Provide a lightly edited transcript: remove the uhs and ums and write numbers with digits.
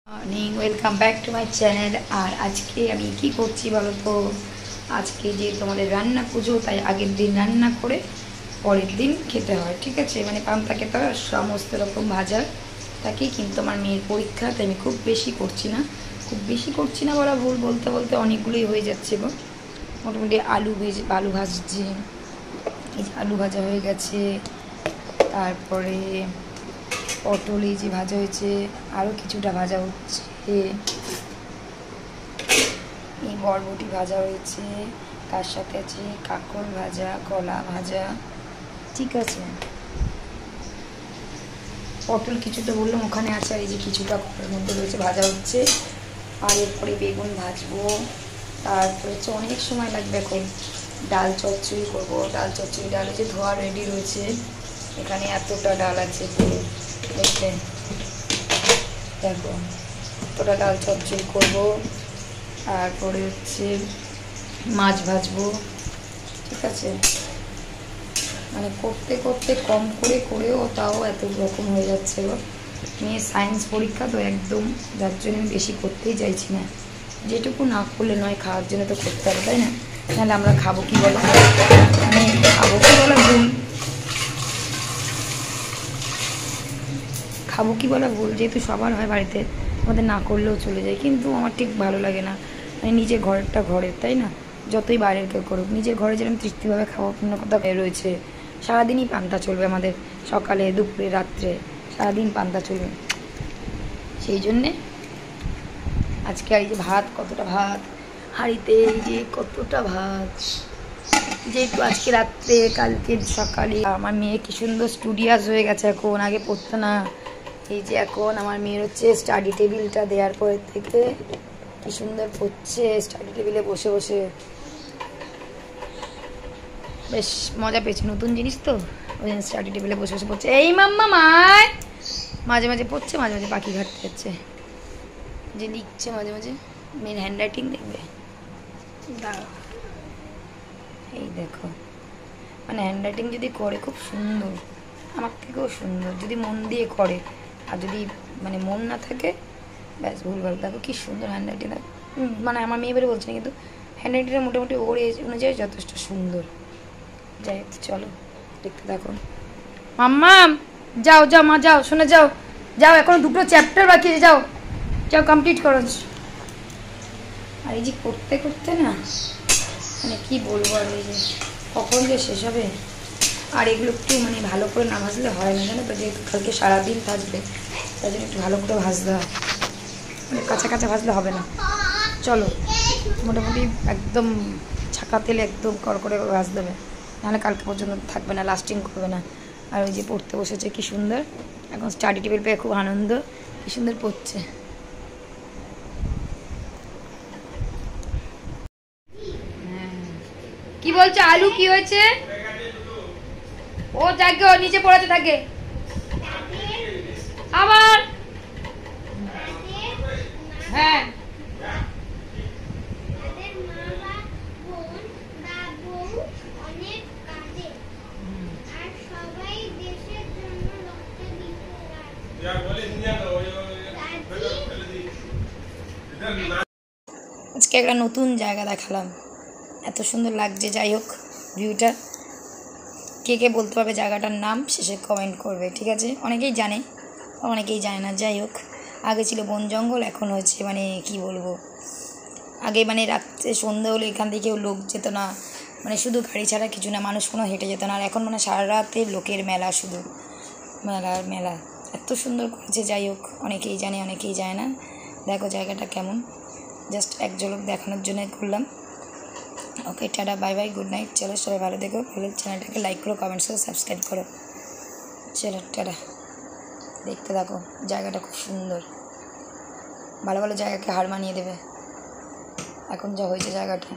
Morning, welcome back to my channel. আর আজকে আমি কি করছি বলো তো, আজকে যে তোমাদের রান্না পুজো, তাই আগের দিন রান্না করে পরের দিন খেতে হয়, ঠিক আছে। মানে পান্তা খেতে হয়, সমস্ত রকম ভাজা থাকে। কিন্তু আমার মেয়ের পরীক্ষা, তাই আমি খুব বেশি করছি না বলা ভুল, বলতে বলতে অনেকগুলোই হয়ে যাচ্ছে গো। মোটামুটি আলু ভাজছি, এই যে আলু ভাজা হয়ে গেছে। তারপরে পটল এই যে ভাজা হয়েছে, আরও কিছুটা ভাজা হচ্ছে। এই বরবটি ভাজা হয়েছে, তার সাথে আছে কাঁকরোল ভাজা, কলা ভাজা, ঠিক আছে। পটল কিছুটা বললাম ওখানে আছে, আর এই যে কিছুটা কলার মধ্যে রয়েছে, ভাজা হচ্ছে। আর এরপরে বেগুন ভাজবো। তারপরে হচ্ছে অনেক সময় লাগবে এখন ডাল চচ্চড়ি করবো। ডাল হচ্ছে ধোয়া রেডি রয়েছে। এখানে এতটা ডাল আছে পুরো, দেখবেন, দেখো এতটা ডাল চচ্চড়ি করবো। তারপরে হচ্ছে মাছ ভাজবো, ঠিক আছে। মানে করতে করতে কম করেও তাও এত রকম হয়ে যাচ্ছে গো। মেয়ে সায়েন্স পরীক্ষা তো একদম, যার জন্য আমি বেশি করতেই চাইছি না। যেটুকু না করলে নয়, খাওয়ার জন্য তো করতে হবে, তাই না? নাহলে আমরা খাবো কি বলো, মানে খাবো কি বলা ভুল, যেহেতু সবার হয় বাড়িতে, আমাদের না করলেও চলে যায়। কিন্তু আমার ঠিক ভালো লাগে না, মানে নিজের ঘরেরটা ঘরের, তাই না? যতই বাইরের কেউ করুক, নিজের ঘরে যেরকম তৃপ্তিভাবে খাওয়া অন্য কোথাও রয়েছে। সারাদিনই পান্তা চলবে আমাদের, সকালে দুপুরে রাত্রে সারাদিন পান্তা চলবে। সেই জন্যে আজকে আর এই যে ভাত, কতটা ভাত হাঁড়িতে, এই যে কতটা ভাত, যেহেতু আজকে রাত্রে কালকে সকালে। আমার মেয়ে কি সুন্দর স্টুডিয়াস হয়ে গেছে এখন, আগে পড়তো না। এই যে এখন আমার মেয়ের হচ্ছে স্টাডি টেবিলটা দেওয়ার পর থেকে কি সুন্দর পড়ছে স্টাডি টেবিলে বসে বসে, বেশ মজা পেয়েছে, নতুন জিনিস তো, ওই জন্য স্টাডি টেবিলে বসে বসে পড়ছে। এই মাম্মা মায় মাঝে মাঝে পড়ছে, মাঝে মাঝে পাখি ঘাটতে যাচ্ছে, যে লিখছে মাঝে মাঝে। মেয়ের হ্যান্ড রাইটিং দেখবে, দাঁড়াও, এই দেখো, মানে হ্যান্ড রাইটিং যদি করে খুব সুন্দর, আমার থেকেও সুন্দর যদি মন দিয়ে করে। আর যদি মানে মন না থাকে, ব্যাস ভুলভাল। দেখো কি সুন্দর হ্যান্ড রাইটিং, মানে আমার মেয়ে বেড়ে বলছে না, কিন্তু হ্যান্ড রাইটিংটা মোটামুটি ওর এজ অনুযায়ী যথেষ্ট সুন্দর। যাই হোক, চলো দেখতে থাকো। মাম্মা যাও যাও, মা যাও, শুনে যাও, এখনো দুটো চ্যাপ্টার বাকি আছে, যাও কমপ্লিট করো। আর এই যে করতে করতে না, মানে কি বলবো, আর এই যে কখন যে শেষ হবে। আর এগুলো একটু মানে ভালো করে না ভাজলে হয় না, জানো তো, যেহেতু কালকে সারাদিন ভাজবে, তাই জন্য একটু ভালো করে ভাজতে হয়, মানে কাঁচা কাঁচা ভাজলে হবে না। চলো, মোটামুটি একদম ছাকা তেলে একদম কড়কড়ে ভাজতে হবে, নাহলে কালকে পর্যন্ত থাকবে না, লাস্টিং করবে না। আর ওই যে পড়তে বসেছে কি সুন্দর, এখন স্টাডি টেবিল পেয়ে খুব আনন্দ, কি সুন্দর পড়ছে। কি বলছে আলু, কি হয়েছে? ও যাকে ও নিচে পড়াতে থাকে আবার, হ্যাঁ আজকে একটা নতুন জায়গা দেখালাম, এত সুন্দর লাগছে। যাই হোক, ভিউটা কে কে বলতে পারবে জায়গাটার নাম, শেষে কমেন্ট করবে, ঠিক আছে। অনেকেই জানে, অনেকেই জানে না। যাই হোক, আগে ছিল বন জঙ্গল, এখন হচ্ছে মানে কি বলবো, আগে মানে রাত্রে সন্ধে হলে এখান থেকে কেউ লোক যেত না, মানে শুধু গাড়ি ছাড়া কিছু না, মানুষ কোনো হেঁটে যেত না। আর এখন মানে সারা রাতে লোকের মেলা, শুধু মেলা, এত সুন্দর করেছে। যাই হোক, অনেকেই জানে, অনেকেই জানে না। দেখো জায়গাটা কেমন, জাস্ট এক ঝলক দেখানোর জন্য করলাম। Okay, tata, bye bye, good night. চলো সবাই ভালো দেখো, ভালো চ্যানেলটাকে লাইক করো, কমেন্টস করো, সাবস্ক্রাইব করো। চলো টাটা, দেখতে থাকো, জায়গাটা খুব সুন্দর, ভালো ভালো জায়গাকে হার মানিয়ে দেবে এখন যা হয়েছে জায়গাটা।